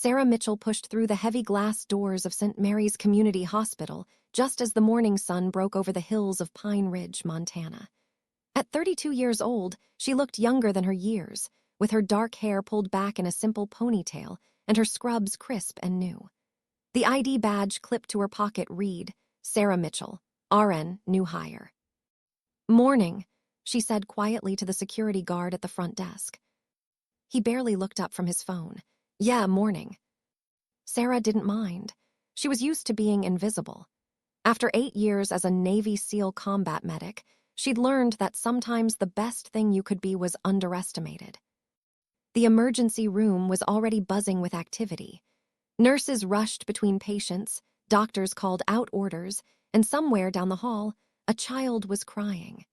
Sarah Mitchell pushed through the heavy glass doors of St. Mary's Community Hospital just as the morning sun broke over the hills of Pine Ridge, Montana. At 32 years old, she looked younger than her years, with her dark hair pulled back in a simple ponytail and her scrubs crisp and new. The ID badge clipped to her pocket read, Sarah Mitchell, RN, new hire. "Morning," she said quietly to the security guard at the front desk. He barely looked up from his phone. "Yeah, morning." Sarah didn't mind. She was used to being invisible. After 8 years as a Navy SEAL combat medic, she'd learned that sometimes the best thing you could be was underestimated. The emergency room was already buzzing with activity. Nurses rushed between patients, doctors called out orders, and somewhere down the hall, a child was crying.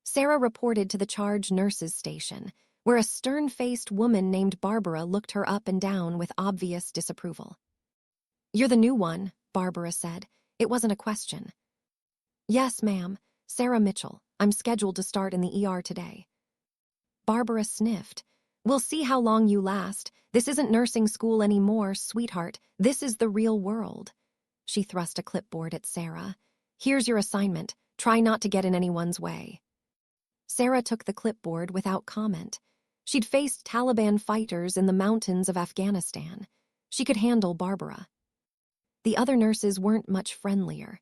Sarah reported to the charge nurses' station, where a stern-faced woman named Barbara looked her up and down with obvious disapproval. "You're the new one," Barbara said. It wasn't a question. "Yes, ma'am. Sarah Mitchell. I'm scheduled to start in the ER today." Barbara sniffed. "We'll see how long you last. This isn't nursing school anymore, sweetheart. This is the real world." She thrust a clipboard at Sarah. "Here's your assignment. Try not to get in anyone's way." Sarah took the clipboard without comment. She'd faced Taliban fighters in the mountains of Afghanistan. She could handle Barbara. The other nurses weren't much friendlier.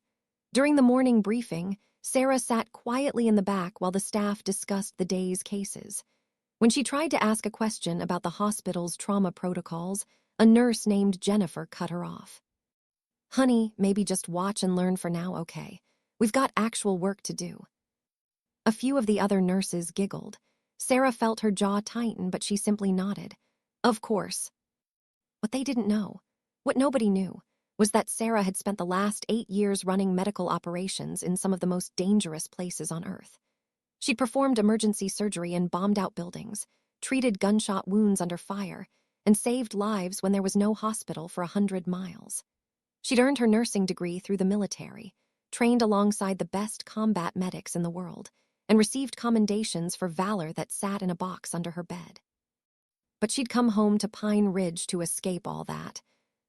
During the morning briefing, Sarah sat quietly in the back while the staff discussed the day's cases. When she tried to ask a question about the hospital's trauma protocols, a nurse named Jennifer cut her off. "Honey, maybe just watch and learn for now, okay? We've got actual work to do." A few of the other nurses giggled. Sarah felt her jaw tighten, but she simply nodded. Of course. What they didn't know, what nobody knew, was that Sarah had spent the last 8 years running medical operations in some of the most dangerous places on Earth. She'd performed emergency surgery in bombed-out buildings, treated gunshot wounds under fire, and saved lives when there was no hospital for 100 miles. She'd earned her nursing degree through the military, trained alongside the best combat medics in the world, and received commendations for valor that sat in a box under her bed. But she'd come home to Pine Ridge to escape all that.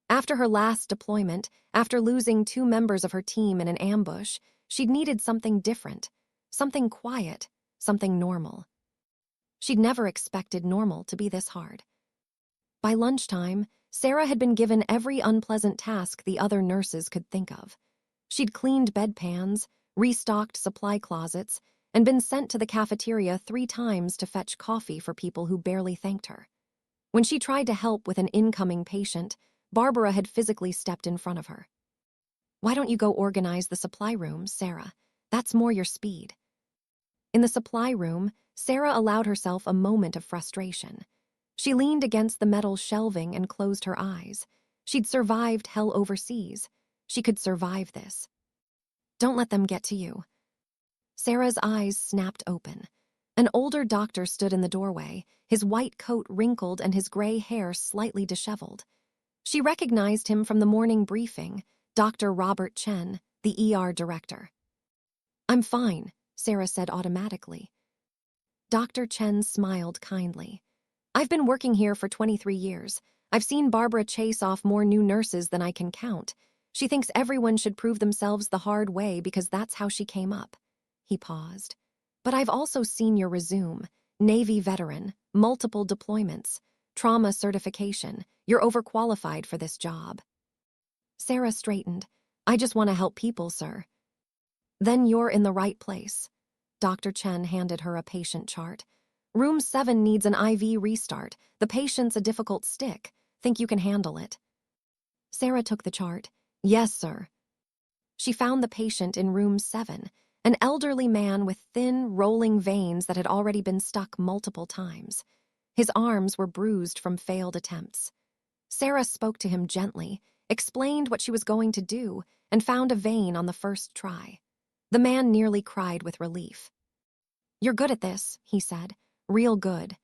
After her last deployment, after losing 2 members of her team in an ambush, she'd needed something different, something quiet, something normal. She'd never expected normal to be this hard. By lunchtime, Sarah had been given every unpleasant task the other nurses could think of. She'd cleaned bedpans, restocked supply closets, and been sent to the cafeteria 3 times to fetch coffee for people who barely thanked her. When she tried to help with an incoming patient, Barbara had physically stepped in front of her. "Why don't you go organize the supply room, Sarah? That's more your speed." In the supply room, Sarah allowed herself a moment of frustration. She leaned against the metal shelving and closed her eyes. She'd survived hell overseas. She could survive this. "Don't let them get to you." Sarah's eyes snapped open. An older doctor stood in the doorway, his white coat wrinkled and his gray hair slightly disheveled. She recognized him from the morning briefing, Dr. Robert Chen, the ER director. "I'm fine," Sarah said automatically. Dr. Chen smiled kindly. "I've been working here for 23 years. I've seen Barbara chase off more new nurses than I can count. She thinks everyone should prove themselves the hard way because that's how she came up." He paused. "But I've also seen your resume. Navy veteran, multiple deployments, trauma certification. You're overqualified for this job." Sarah straightened. "I just want to help people, sir." "Then you're in the right place." Dr. Chen handed her a patient chart. "Room 7 needs an IV restart. The patient's a difficult stick. Think you can handle it?" Sarah took the chart. "Yes, sir." She found the patient in room 7, an elderly man with thin, rolling veins that had already been stuck multiple times. His arms were bruised from failed attempts. Sarah spoke to him gently, explained what she was going to do, and found a vein on the first try. The man nearly cried with relief. "You're good at this," he said. "Real good."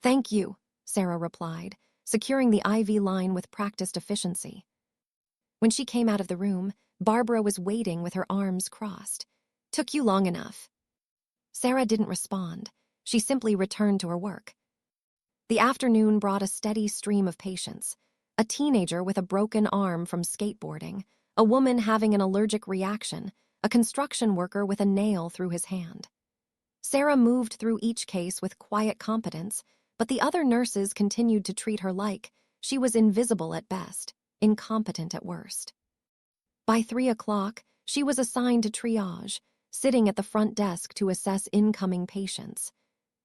"Thank you," Sarah replied, securing the IV line with practiced efficiency. When she came out of the room, Barbara was waiting with her arms crossed. "Took you long enough." Sarah didn't respond. She simply returned to her work. The afternoon brought a steady stream of patients. a teenager with a broken arm from skateboarding, a woman having an allergic reaction, a construction worker with a nail through his hand. Sarah moved through each case with quiet competence, but the other nurses continued to treat her like she was invisible at best, incompetent at worst. By 3 o'clock, she was assigned to triage, sitting at the front desk to assess incoming patients.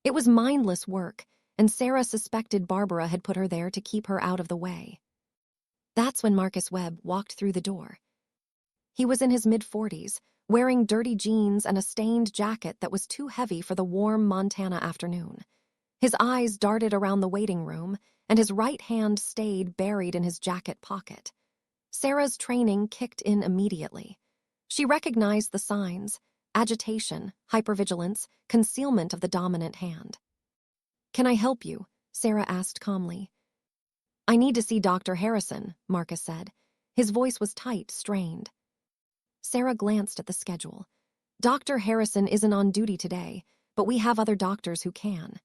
It was mindless work, and Sarah suspected Barbara had put her there to keep her out of the way. That's when Marcus Webb walked through the door. He was in his mid-40s, wearing dirty jeans and a stained jacket that was too heavy for the warm Montana afternoon. His eyes darted around the waiting room, and his right hand stayed buried in his jacket pocket. Sarah's training kicked in immediately. She recognized the signs: agitation, hypervigilance, concealment of the dominant hand. "Can I help you?" Sarah asked calmly. "I need to see Dr. Harrison," Marcus said. His voice was tight, strained. Sarah glanced at the schedule. "Dr. Harrison isn't on duty today, but we have other doctors who can."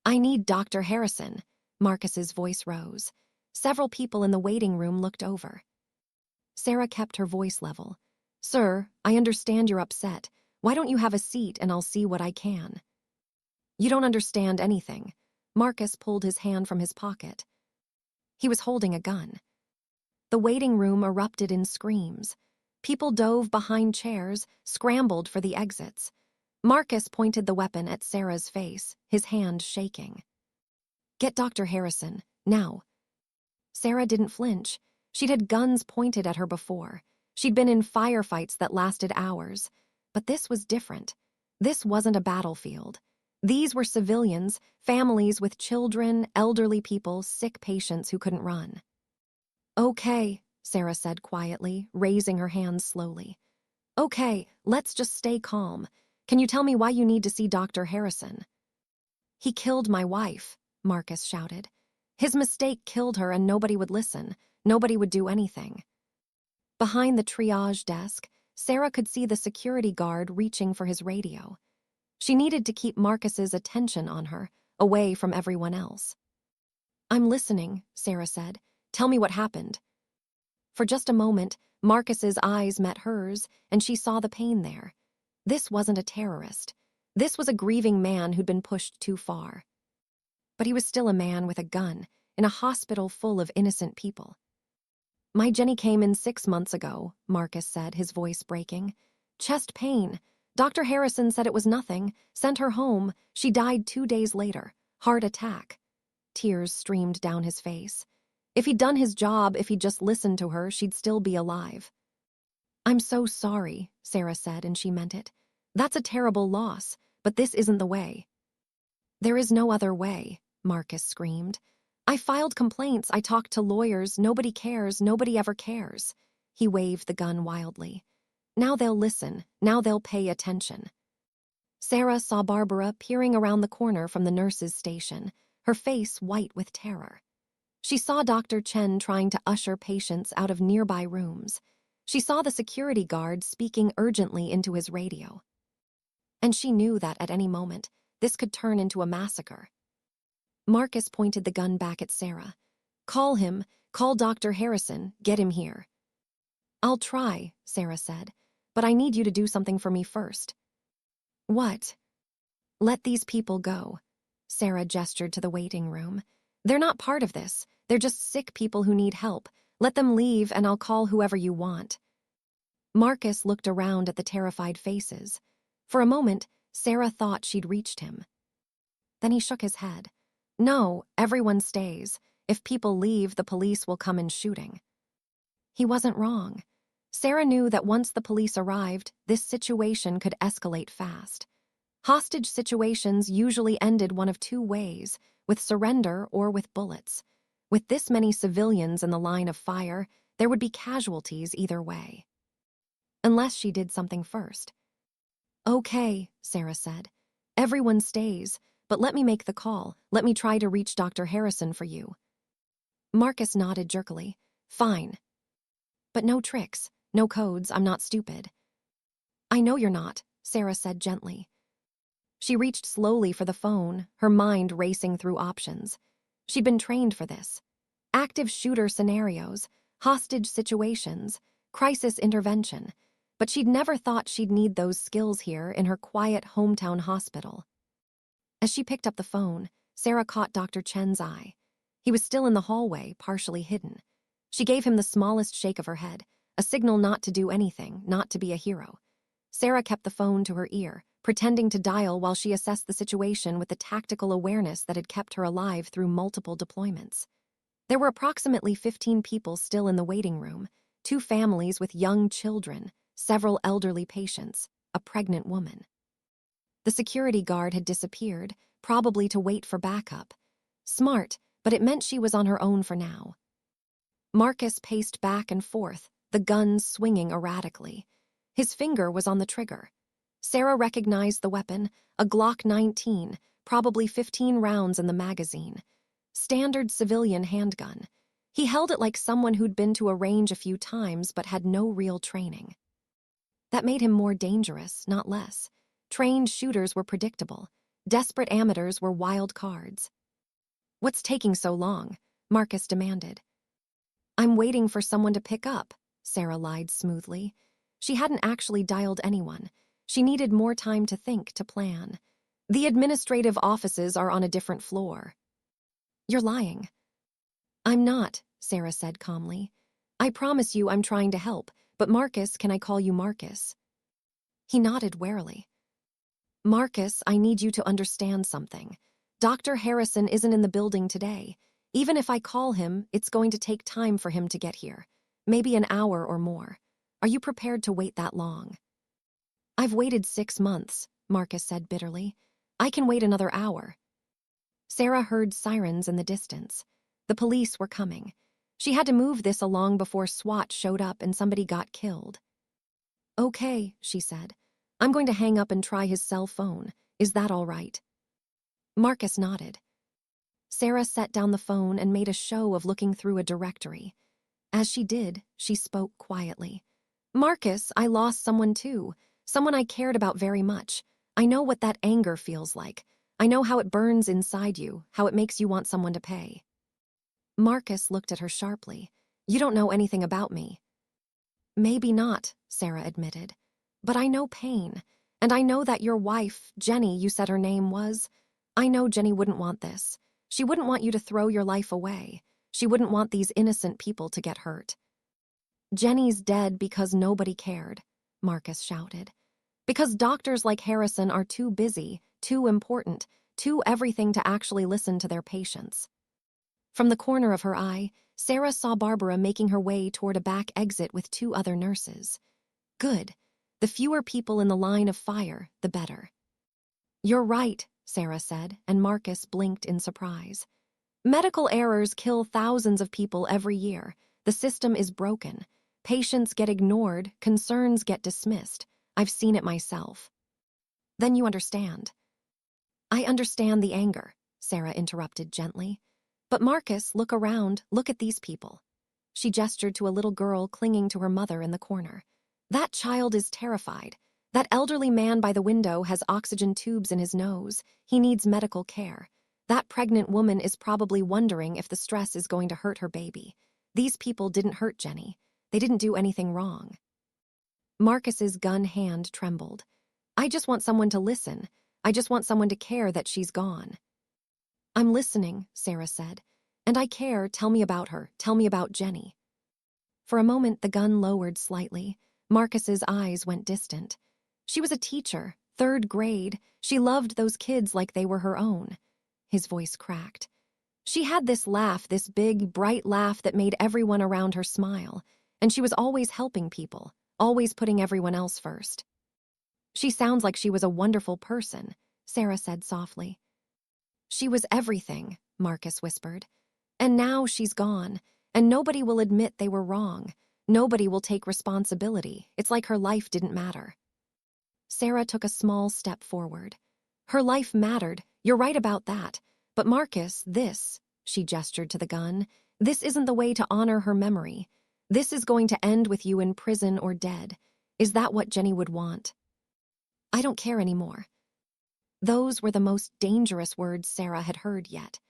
"I need Dr. Harrison." Marcus's voice rose. Several people in the waiting room looked over. Sarah kept her voice level. "Sir, I understand you're upset. Why don't you have a seat and I'll see what I can?" "You don't understand anything." Marcus pulled his hand from his pocket. He was holding a gun. The waiting room erupted in screams. People dove behind chairs, scrambled for the exits. Marcus pointed the weapon at Sarah's face, his hand shaking. "Get Dr. Harrison, now." Sarah didn't flinch. She'd had guns pointed at her before. She'd been in firefights that lasted hours. But this was different. This wasn't a battlefield. These were civilians, families with children, elderly people, sick patients who couldn't run. "Okay," Sarah said quietly, raising her hands slowly. "Okay, let's just stay calm. Can you tell me why you need to see Dr. Harrison?" "He killed my wife," Marcus shouted. "His mistake killed her and nobody would listen. Nobody would do anything." Behind the triage desk, Sarah could see the security guard reaching for his radio. She needed to keep Marcus's attention on her, away from everyone else. "I'm listening," Sarah said. "Tell me what happened." For just a moment, Marcus's eyes met hers, and she saw the pain there. This wasn't a terrorist. This was a grieving man who'd been pushed too far. But he was still a man with a gun, in a hospital full of innocent people. "My Jenny came in 6 months ago," Marcus said, his voice breaking. "Chest pain. Dr. Harrison said it was nothing, sent her home. She died 2 days later. Heart attack." Tears streamed down his face. If he'd done his job, if he'd just listened to her, she'd still be alive. "I'm so sorry," Sarah said, and she meant it. "That's a terrible loss, but this isn't the way." "There is no other way," Marcus screamed. "I filed complaints, I talked to lawyers, nobody cares, nobody ever cares." He waved the gun wildly. "Now they'll listen, now they'll pay attention." Sarah saw Barbara peering around the corner from the nurse's station, her face white with terror. She saw Dr. Chen trying to usher patients out of nearby rooms. She saw the security guard speaking urgently into his radio. And she knew that at any moment, this could turn into a massacre. Marcus pointed the gun back at Sarah. "Call him, call Dr. Harrison, get him here." "I'll try," Sarah said, "but I need you to do something for me first." "What?" "Let these people go." Sarah gestured to the waiting room. "They're not part of this. They're just sick people who need help. Let them leave and I'll call whoever you want." Marcus looked around at the terrified faces. For a moment, Sarah thought she'd reached him. Then he shook his head. "No, everyone stays. If people leave, the police will come in shooting." He wasn't wrong. Sarah knew that once the police arrived, this situation could escalate fast. Hostage situations usually ended one of two ways, with surrender or with bullets. With this many civilians in the line of fire, there would be casualties either way. Unless she did something first. "Okay," Sarah said. "Everyone stays, but let me make the call. Let me try to reach Dr. Harrison for you." Marcus nodded jerkily. "Fine. But no tricks, no codes, I'm not stupid." "I know you're not," Sarah said gently. She reached slowly for the phone, her mind racing through options. She'd been trained for this. active shooter scenarios, hostage situations, crisis intervention. But she'd never thought she'd need those skills here in her quiet hometown hospital. As she picked up the phone, Sarah caught Dr. Chen's eye. He was still in the hallway, partially hidden. She gave him the smallest shake of her head, a signal not to do anything, not to be a hero. Sarah kept the phone to her ear, pretending to dial while she assessed the situation with the tactical awareness that had kept her alive through multiple deployments. There were approximately 15 people still in the waiting room, 2 families with young children, several elderly patients, a pregnant woman. The security guard had disappeared, probably to wait for backup. Smart, but it meant she was on her own for now. Marcus paced back and forth, the gun swinging erratically. His finger was on the trigger. Sarah recognized the weapon, a Glock 19, probably 15 rounds in the magazine. Standard civilian handgun. He held it like someone who'd been to a range a few times but had no real training. That made him more dangerous, not less. Trained shooters were predictable. Desperate amateurs were wild cards. "What's taking so long?" Marcus demanded. "I'm waiting for someone to pick up," Sarah lied smoothly. She hadn't actually dialed anyone. She needed more time to think, to plan. "The administrative offices are on a different floor." "You're lying." "I'm not," Sarah said calmly. "I promise you I'm trying to help, but Marcus, can I call you Marcus?" He nodded warily. "Marcus, I need you to understand something. Dr. Harrison isn't in the building today. Even if I call him, it's going to take time for him to get here. Maybe an hour or more. Are you prepared to wait that long?" "I've waited 6 months," Marcus said bitterly. "I can wait another hour." Sarah heard sirens in the distance. The police were coming. She had to move this along before SWAT showed up and somebody got killed. "Okay," she said. "I'm going to hang up and try his cell phone. Is that all right?" Marcus nodded. Sarah set down the phone and made a show of looking through a directory. As she did, she spoke quietly. "Marcus, I lost someone too. Someone I cared about very much. I know what that anger feels like. I know how it burns inside you, how it makes you want someone to pay." Marcus looked at her sharply. "You don't know anything about me." "Maybe not," Sarah admitted. "But I know pain. And I know that your wife, Jenny, you said her name was. I know Jenny wouldn't want this. She wouldn't want you to throw your life away. She wouldn't want these innocent people to get hurt." "Jenny's dead because nobody cared," Marcus shouted. "Because doctors like Harrison are too busy, too important, too everything to actually listen to their patients." From the corner of her eye, Sarah saw Barbara making her way toward a back exit with 2 other nurses. Good. The fewer people in the line of fire, the better. "You're right," Sarah said, and Marcus blinked in surprise. "Medical errors kill thousands of people every year. The system is broken. Patients get ignored, concerns get dismissed. I've seen it myself." "Then you understand." "I understand the anger," Sarah interrupted gently. "But Marcus, look around, look at these people." She gestured to a little girl clinging to her mother in the corner. "That child is terrified. That elderly man by the window has oxygen tubes in his nose. He needs medical care. That pregnant woman is probably wondering if the stress is going to hurt her baby. These people didn't hurt Jenny. They didn't do anything wrong." Marcus's gun hand trembled. "I just want someone to listen. I just want someone to care that she's gone." "I'm listening," Sarah said. "And I care. Tell me about her. Tell me about Jenny." For a moment, the gun lowered slightly. Marcus's eyes went distant. "She was a teacher, 3rd grade. She loved those kids like they were her own." His voice cracked. "She had this laugh, this big, bright laugh that made everyone around her smile. And she was always helping people, always putting everyone else first." "She sounds like she was a wonderful person," Sarah said softly. "She was everything," Marcus whispered. "And now she's gone, and nobody will admit they were wrong. Nobody will take responsibility. It's like her life didn't matter." Sarah took a small step forward. "Her life mattered. You're right about that. But Marcus, this," she gestured to the gun, "this isn't the way to honor her memory. This is going to end with you in prison or dead. Is that what Jenny would want?" "I don't care anymore." Those were the most dangerous words Sarah had heard yet.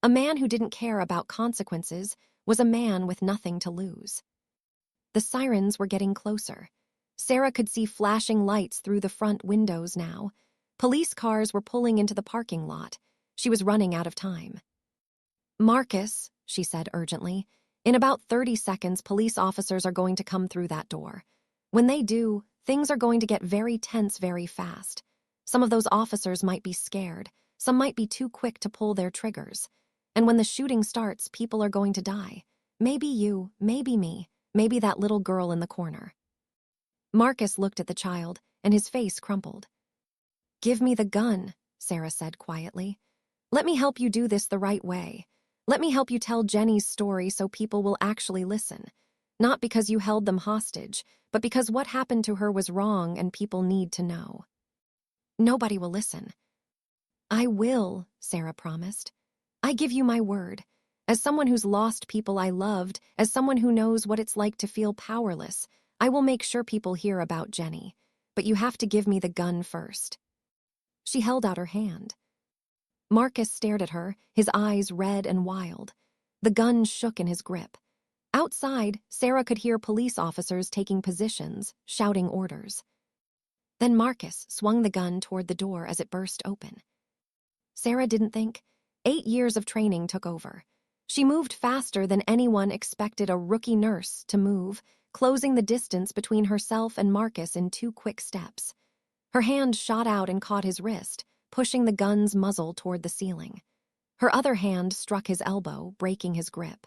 A man who didn't care about consequences was a man with nothing to lose. The sirens were getting closer. Sarah could see flashing lights through the front windows now. Police cars were pulling into the parking lot. She was running out of time. "Marcus," she said urgently, "in about 30 seconds, police officers are going to come through that door. When they do, things are going to get very tense very fast. Some of those officers might be scared. Some might be too quick to pull their triggers. And when the shooting starts, people are going to die. Maybe you, maybe me, maybe that little girl in the corner." Marcus looked at the child, and his face crumpled. "Give me the gun," Sarah said quietly. "Let me help you do this the right way. Let me help you tell Jenny's story so people will actually listen. Not because you held them hostage, but because what happened to her was wrong and people need to know." "Nobody will listen." "I will," Sarah promised. "I give you my word. As someone who's lost people I loved, as someone who knows what it's like to feel powerless, I will make sure people hear about Jenny. But you have to give me the gun first." She held out her hand. Marcus stared at her, his eyes red and wild. The gun shook in his grip. Outside, Sarah could hear police officers taking positions, shouting orders. Then Marcus swung the gun toward the door as it burst open. Sarah didn't think. 8 years of training took over. She moved faster than anyone expected a rookie nurse to move, closing the distance between herself and Marcus in 2 quick steps. Her hand shot out and caught his wrist, pushing the gun's muzzle toward the ceiling. Her other hand struck his elbow, breaking his grip.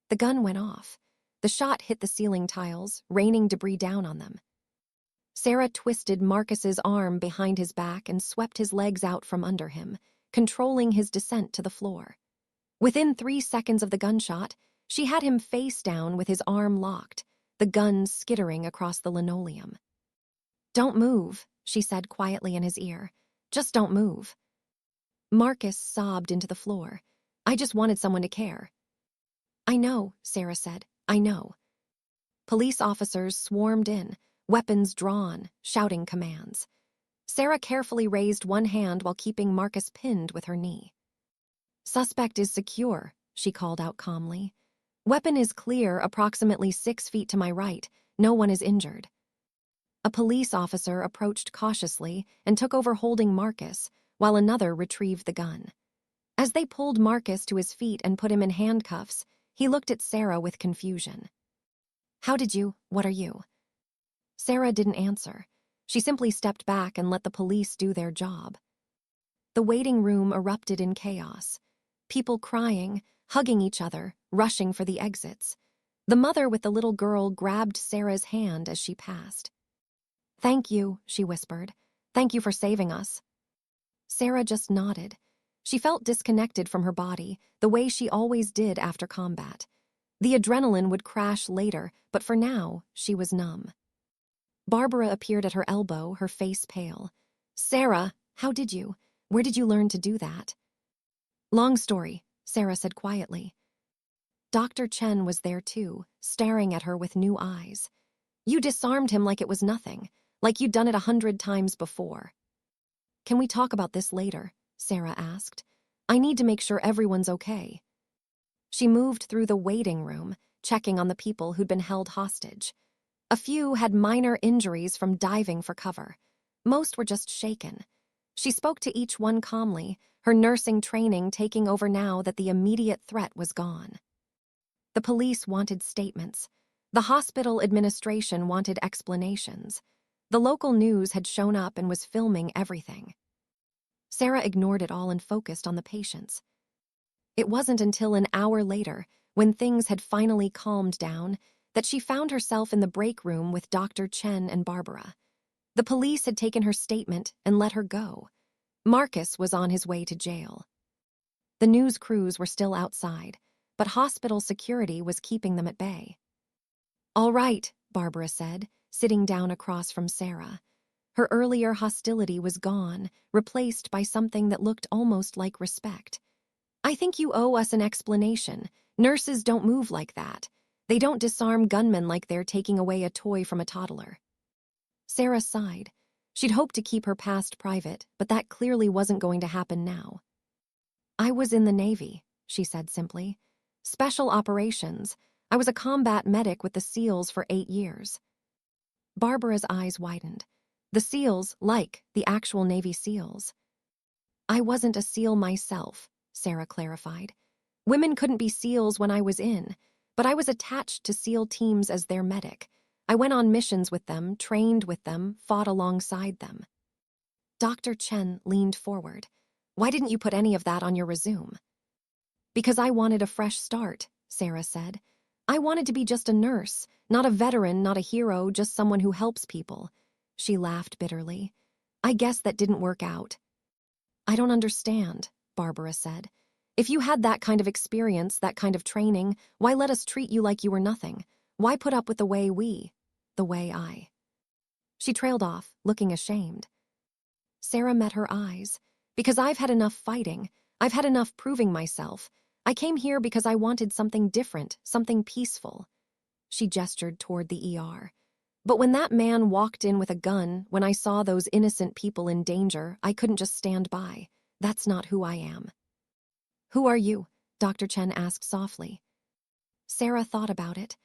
The gun went off. The shot hit the ceiling tiles, raining debris down on them. Sarah twisted Marcus's arm behind his back and swept his legs out from under him, controlling his descent to the floor. Within 3 seconds of the gunshot, she had him face down with his arm locked, the gun skittering across the linoleum. "Don't move," she said quietly in his ear. "Just don't move." Marcus sobbed into the floor. "I just wanted someone to care." "I know," Sarah said. "I know." Police officers swarmed in, weapons drawn, shouting commands. Sarah carefully raised one hand while keeping Marcus pinned with her knee. "Suspect is secure," she called out calmly. "Weapon is clear approximately 6 feet to my right. No one is injured." A police officer approached cautiously and took over holding Marcus, while another retrieved the gun. As they pulled Marcus to his feet and put him in handcuffs, he looked at Sarah with confusion. What are you?" Sarah didn't answer. She simply stepped back and let the police do their job. The waiting room erupted in chaos. People crying, hugging each other, rushing for the exits. The mother with the little girl grabbed Sarah's hand as she passed. "Thank you," she whispered. "Thank you for saving us." Sarah just nodded. She felt disconnected from her body, the way she always did after combat. The adrenaline would crash later, but for now, she was numb. Barbara appeared at her elbow, her face pale. "Sarah, where did you learn to do that?" "Long story," Sarah said quietly. Dr. Chen was there too, staring at her with new eyes. "You disarmed him like it was nothing, like you'd done it 100 times before." "Can we talk about this later?" Sarah asked. "I need to make sure everyone's okay." She moved through the waiting room, checking on the people who'd been held hostage. A few had minor injuries from diving for cover. Most were just shaken. She spoke to each one calmly, her nursing training taking over now that the immediate threat was gone. The police wanted statements. The hospital administration wanted explanations. The local news had shown up and was filming everything. Sarah ignored it all and focused on the patients. It wasn't until an hour later, when things had finally calmed down, that she found herself in the break room with Dr. Chen and Barbara. The police had taken her statement and let her go. Marcus was on his way to jail. The news crews were still outside, but hospital security was keeping them at bay. "All right," Barbara said, sitting down across from Sarah. Her earlier hostility was gone, replaced by something that looked almost like respect. "I think you owe us an explanation. Nurses don't move like that. They don't disarm gunmen like they're taking away a toy from a toddler." Sarah sighed. She'd hoped to keep her past private, but that clearly wasn't going to happen now. I was in the Navy, she said simply. Special operations. I was a combat medic with the SEALs for 8 years. Barbara's eyes widened. The SEALs, like the actual Navy SEALs. I wasn't a SEAL myself, Sarah clarified. Women couldn't be SEALs when I was in, but I was attached to SEAL teams as their medic. I went on missions with them, trained with them, fought alongside them. Dr. Chen leaned forward. Why didn't you put any of that on your resume? Because I wanted a fresh start, Sarah said. I wanted to be just a nurse, not a veteran, not a hero, just someone who helps people. She laughed bitterly. I guess that didn't work out. I don't understand, Barbara said. If you had that kind of experience, that kind of training, why let us treat you like you were nothing? Why put up with the way I? She trailed off, looking ashamed. Sarah met her eyes. Because I've had enough fighting. I've had enough proving myself. I came here because I wanted something different, something peaceful. She gestured toward the ER. But when that man walked in with a gun, when I saw those innocent people in danger, I couldn't just stand by. That's not who I am. Who are you? Dr. Chen asked softly. Sarah thought about it.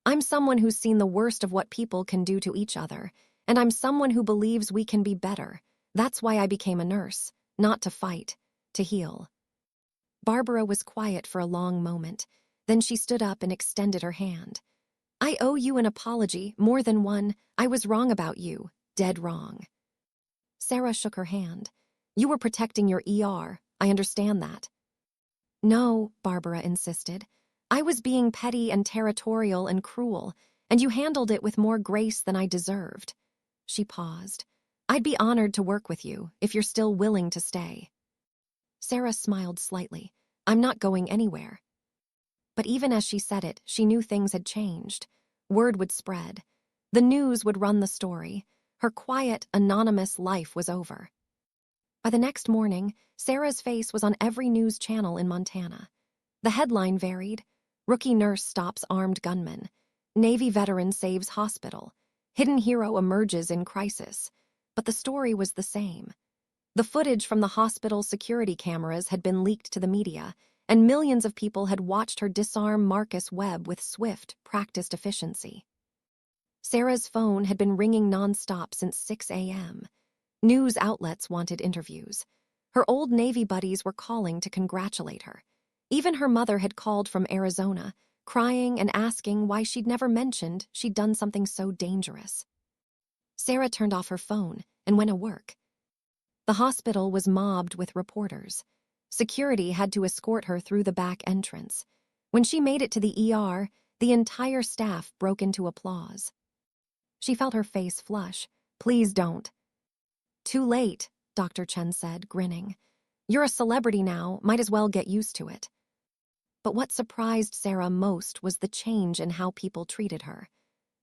I'm someone who's seen the worst of what people can do to each other, and I'm someone who believes we can be better. That's why I became a nurse, not to fight, to heal. Barbara was quiet for a long moment. Then she stood up and extended her hand. I owe you an apology, more than one. I was wrong about you, dead wrong. Sarah shook her hand. You were protecting your ER, I understand that. No, Barbara insisted. I was being petty and territorial and cruel, and you handled it with more grace than I deserved. She paused. I'd be honored to work with you, if you're still willing to stay. Sarah smiled slightly. I'm not going anywhere. But even as she said it, she knew things had changed. Word would spread. The news would run the story. Her quiet, anonymous life was over. By the next morning, Sarah's face was on every news channel in Montana. The headline varied. Rookie nurse stops armed gunman. Navy veteran saves hospital. Hidden hero emerges in crisis. But the story was the same. The footage from the hospital security cameras had been leaked to the media, and millions of people had watched her disarm Marcus Webb with swift, practiced efficiency. Sarah's phone had been ringing nonstop since 6 a.m. News outlets wanted interviews. Her old Navy buddies were calling to congratulate her. Even her mother had called from Arizona, crying and asking why she'd never mentioned she'd done something so dangerous. Sarah turned off her phone and went to work. The hospital was mobbed with reporters. Security had to escort her through the back entrance. When she made it to the ER, the entire staff broke into applause. She felt her face flush. Please don't. Too late, Dr. Chen said, grinning. You're a celebrity now, might as well get used to it. But what surprised Sarah most was the change in how people treated her.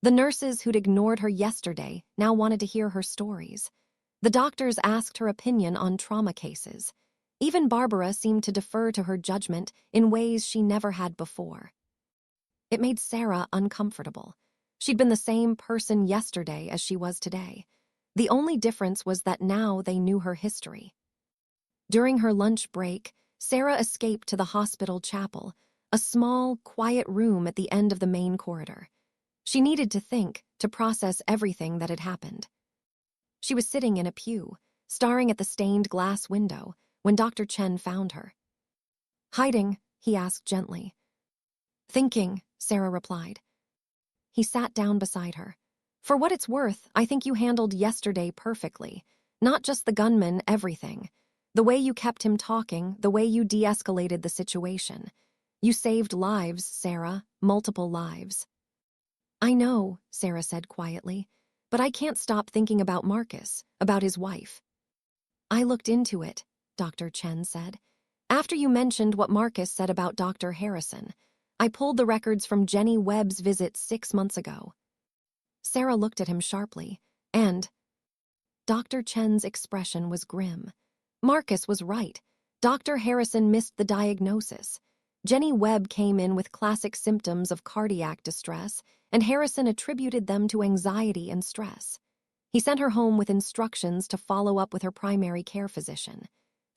The nurses who'd ignored her yesterday now wanted to hear her stories. The doctors asked her opinion on trauma cases. Even Barbara seemed to defer to her judgment in ways she never had before. It made Sarah uncomfortable. She'd been the same person yesterday as she was today. The only difference was that now they knew her history. During her lunch break, Sarah escaped to the hospital chapel, a small, quiet room at the end of the main corridor. She needed to think, to process everything that had happened. She was sitting in a pew, staring at the stained glass window, when Dr. Chen found her. Hiding, he asked gently. Thinking, Sarah replied. He sat down beside her. For what it's worth, I think you handled yesterday perfectly. Not just the gunman, everything. The way you kept him talking, the way you de-escalated the situation. You saved lives, Sarah, multiple lives. I know, Sarah said quietly, but I can't stop thinking about Marcus, about his wife. I looked into it, Dr. Chen said. After you mentioned what Marcus said about Dr. Harrison, I pulled the records from Jenny Webb's visit 6 months ago. Sarah looked at him sharply, and Dr. Chen's expression was grim. Marcus was right. Dr. Harrison missed the diagnosis. Jenny Webb came in with classic symptoms of cardiac distress, and Harrison attributed them to anxiety and stress. He sent her home with instructions to follow up with her primary care physician.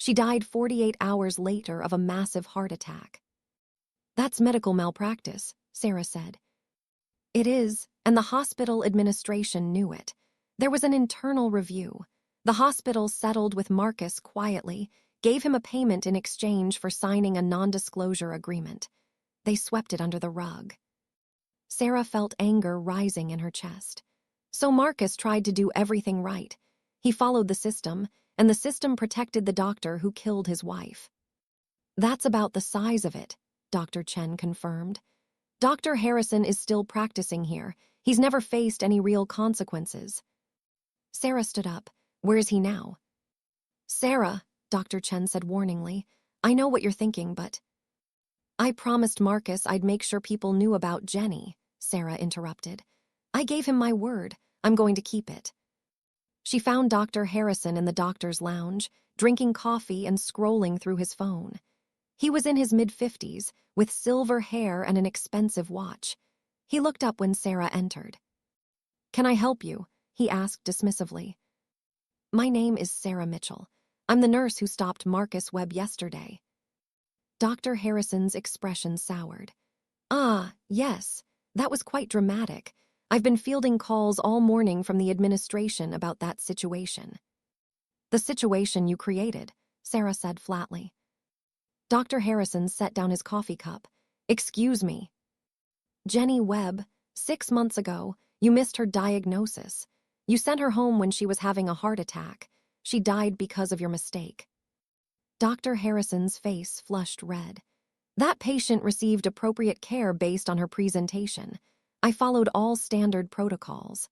She died 48 hours later of a massive heart attack. That's medical malpractice, Sarah said. It is, and the hospital administration knew it. There was an internal review. The hospital settled with Marcus quietly, gave him a payment in exchange for signing a non-disclosure agreement. They swept it under the rug. Sarah felt anger rising in her chest. So Marcus tried to do everything right. He followed the system, and the system protected the doctor who killed his wife. That's about the size of it, Dr. Chen confirmed. Dr. Harrison is still practicing here. He's never faced any real consequences. Sarah stood up. Where is he now? Sarah, Dr. Chen said warningly, I know what you're thinking, but… I promised Marcus I'd make sure people knew about Jenny, Sarah interrupted. I gave him my word. I'm going to keep it. She found Dr. Harrison in the doctor's lounge, drinking coffee and scrolling through his phone. He was in his mid-50s, with silver hair and an expensive watch. He looked up when Sarah entered. Can I help you? He asked dismissively. My name is Sarah Mitchell. I'm the nurse who stopped Marcus Webb yesterday. Dr. Harrison's expression soured. Ah, yes, that was quite dramatic. I've been fielding calls all morning from the administration about that situation. The situation you created, Sarah said flatly. Dr. Harrison set down his coffee cup. Excuse me. Jenny Webb, 6 months ago, you missed her diagnosis. You sent her home when she was having a heart attack. She died because of your mistake. Dr. Harrison's face flushed red. That patient received appropriate care based on her presentation. I followed all standard protocols.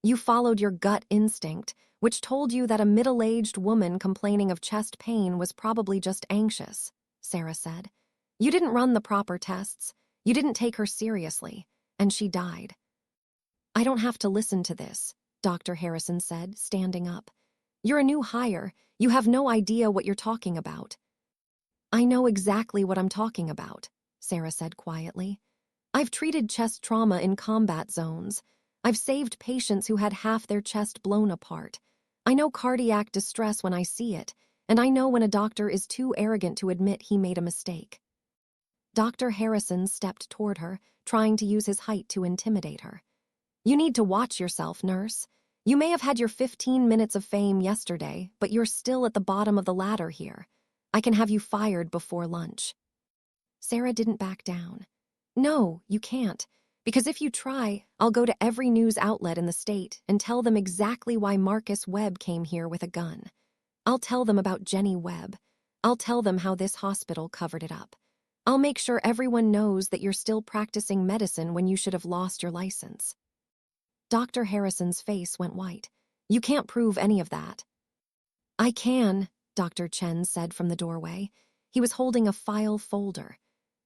You followed your gut instinct, which told you that a middle-aged woman complaining of chest pain was probably just anxious, Sarah said. You didn't run the proper tests. You didn't take her seriously, and she died. I don't have to listen to this, Dr. Harrison said, standing up. You're a new hire. You have no idea what you're talking about. I know exactly what I'm talking about, Sarah said quietly. I've treated chest trauma in combat zones. I've saved patients who had half their chest blown apart. I know cardiac distress when I see it, and I know when a doctor is too arrogant to admit he made a mistake. Dr. Harrison stepped toward her, trying to use his height to intimidate her. You need to watch yourself, nurse. You may have had your 15 minutes of fame yesterday, but you're still at the bottom of the ladder here. I can have you fired before lunch. Sarah didn't back down. No, you can't. Because if you try, I'll go to every news outlet in the state and tell them exactly why Marcus Webb came here with a gun. I'll tell them about Jenny Webb. I'll tell them how this hospital covered it up. I'll make sure everyone knows that you're still practicing medicine when you should have lost your license. Dr. Harrison's face went white. You can't prove any of that. I can, Dr. Chen said from the doorway. He was holding a file folder.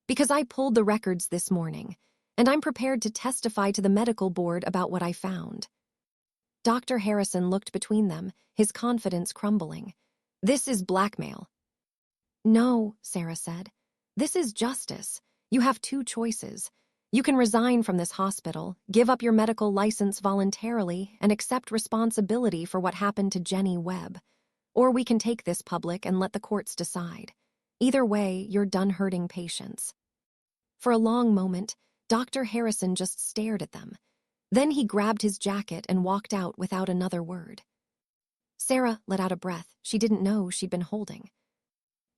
Because I pulled the records this morning, and I'm prepared to testify to the medical board about what I found. Dr. Harrison looked between them, his confidence crumbling. This is blackmail. No, Sarah said. This is justice. You have two choices. You can resign from this hospital, give up your medical license voluntarily, and accept responsibility for what happened to Jenny Webb. Or we can take this public and let the courts decide. Either way, you're done hurting patients. For a long moment, Dr. Harrison just stared at them. Then he grabbed his jacket and walked out without another word. Sarah let out a breath she didn't know she'd been holding.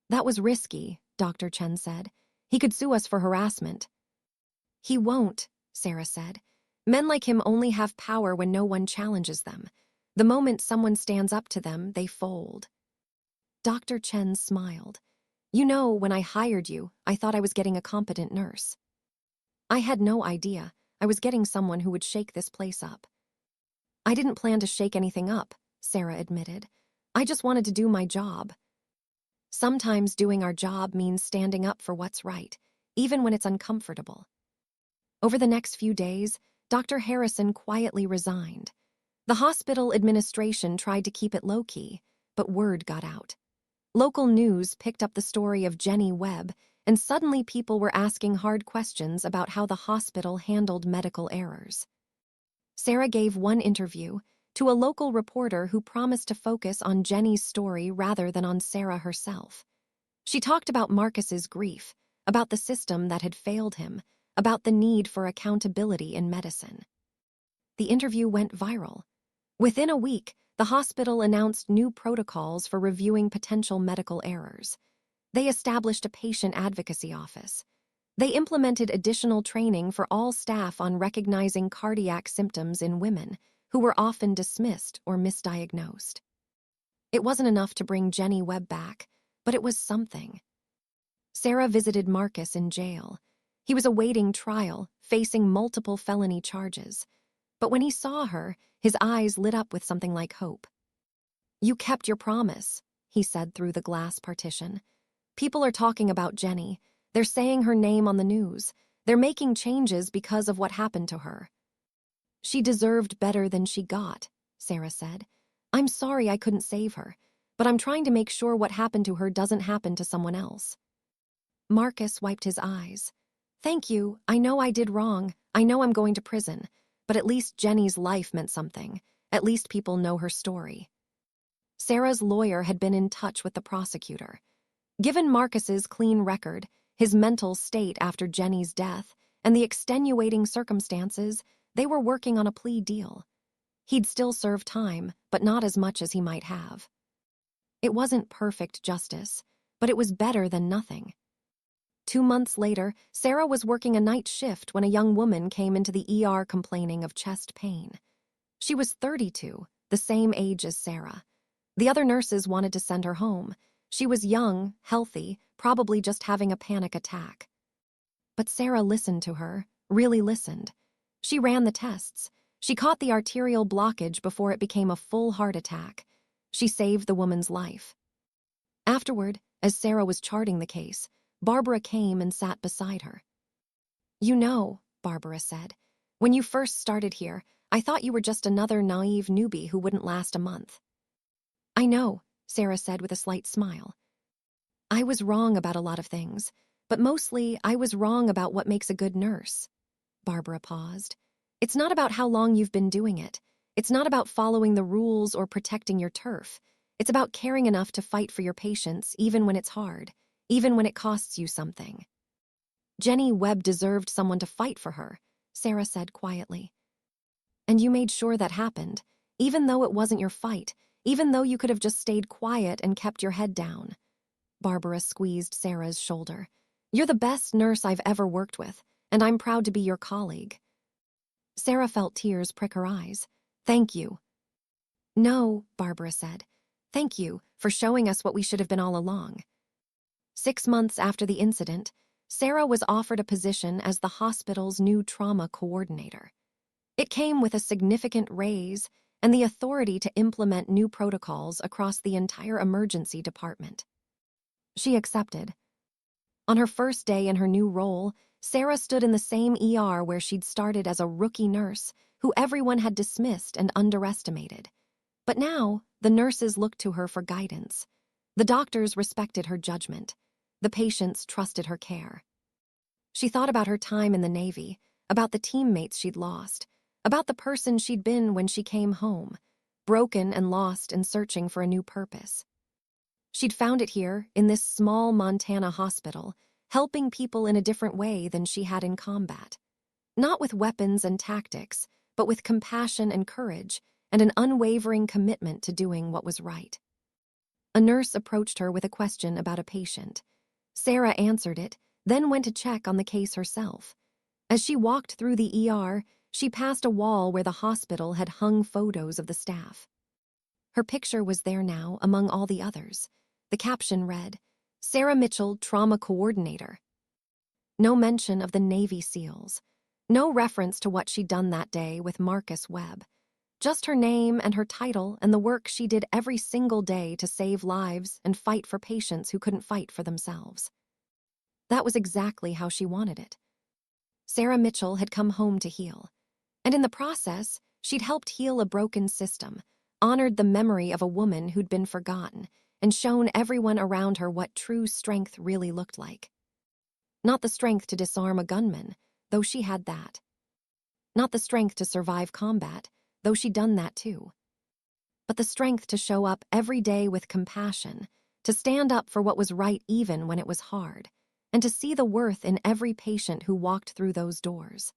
That was risky, Dr. Chen said. He could sue us for harassment. He won't, Sarah said. Men like him only have power when no one challenges them. The moment someone stands up to them, they fold. Dr. Chen smiled. You know, when I hired you, I thought I was getting a competent nurse. I had no idea I was getting someone who would shake this place up. I didn't plan to shake anything up, Sarah admitted. I just wanted to do my job. Sometimes doing our job means standing up for what's right, even when it's uncomfortable. Over the next few days, Dr. Harrison quietly resigned. The hospital administration tried to keep it low-key, but word got out. Local news picked up the story of Jenny Webb, and suddenly people were asking hard questions about how the hospital handled medical errors. Sarah gave one interview to a local reporter who promised to focus on Jenny's story rather than on Sarah herself. She talked about Marcus's grief, about the system that had failed him, about the need for accountability in medicine. The interview went viral. Within a week, the hospital announced new protocols for reviewing potential medical errors. They established a patient advocacy office. They implemented additional training for all staff on recognizing cardiac symptoms in women who were often dismissed or misdiagnosed. It wasn't enough to bring Jenny Webb back, but it was something. Sarah visited Marcus in jail. He was awaiting trial, facing multiple felony charges. But when he saw her, his eyes lit up with something like hope. "You kept your promise," he said through the glass partition. "People are talking about Jenny. They're saying her name on the news. They're making changes because of what happened to her." "She deserved better than she got," Sarah said. "I'm sorry I couldn't save her, but I'm trying to make sure what happened to her doesn't happen to someone else." Marcus wiped his eyes. "Thank you. I know I did wrong. I know I'm going to prison. But at least Jenny's life meant something. At least people know her story." Sarah's lawyer had been in touch with the prosecutor. Given Marcus's clean record, his mental state after Jenny's death, and the extenuating circumstances, they were working on a plea deal. He'd still serve time, but not as much as he might have. It wasn't perfect justice, but it was better than nothing. 2 months later, Sarah was working a night shift when a young woman came into the ER complaining of chest pain. She was 32, the same age as Sarah. The other nurses wanted to send her home. She was young, healthy, probably just having a panic attack. But Sarah listened to her, really listened. She ran the tests. She caught the arterial blockage before it became a full heart attack. She saved the woman's life. Afterward, as Sarah was charting the case, Barbara came and sat beside her. "You know," Barbara said, "when you first started here, I thought you were just another naive newbie who wouldn't last a month." "I know," Sarah said with a slight smile. "I was wrong about a lot of things, but mostly I was wrong about what makes a good nurse." Barbara paused. "It's not about how long you've been doing it. It's not about following the rules or protecting your turf. It's about caring enough to fight for your patients even when it's hard, even when it costs you something." "Jenny Webb deserved someone to fight for her," Sarah said quietly. "And you made sure that happened, even though it wasn't your fight, even though you could have just stayed quiet and kept your head down." Barbara squeezed Sarah's shoulder. "You're the best nurse I've ever worked with, and I'm proud to be your colleague." Sarah felt tears prick her eyes. "Thank you." "No," Barbara said. "Thank you for showing us what we should have been all along." 6 months after the incident, Sarah was offered a position as the hospital's new trauma coordinator. It came with a significant raise and the authority to implement new protocols across the entire emergency department. She accepted. On her first day in her new role, Sarah stood in the same ER where she'd started as a rookie nurse who everyone had dismissed and underestimated. But now, the nurses looked to her for guidance. The doctors respected her judgment. The patients trusted her care. She thought about her time in the Navy, about the teammates she'd lost, about the person she'd been when she came home, broken and lost and searching for a new purpose. She'd found it here, in this small Montana hospital, helping people in a different way than she had in combat. Not with weapons and tactics, but with compassion and courage, and an unwavering commitment to doing what was right. A nurse approached her with a question about a patient. Sarah answered it, then went to check on the case herself. As she walked through the ER, she passed a wall where the hospital had hung photos of the staff. Her picture was there now among all the others. The caption read, "Sarah Mitchell, Trauma Coordinator." No mention of the Navy SEALs. No reference to what she'd done that day with Marcus Webb. Just her name and her title and the work she did every single day to save lives and fight for patients who couldn't fight for themselves. That was exactly how she wanted it. Sarah Mitchell had come home to heal. And in the process, she'd helped heal a broken system, honored the memory of a woman who'd been forgotten, and shown everyone around her what true strength really looked like. Not the strength to disarm a gunman, though she had that. Not the strength to survive combat, though she'd done that too. but the strength to show up every day with compassion, to stand up for what was right even when it was hard, and to see the worth in every patient who walked through those doors.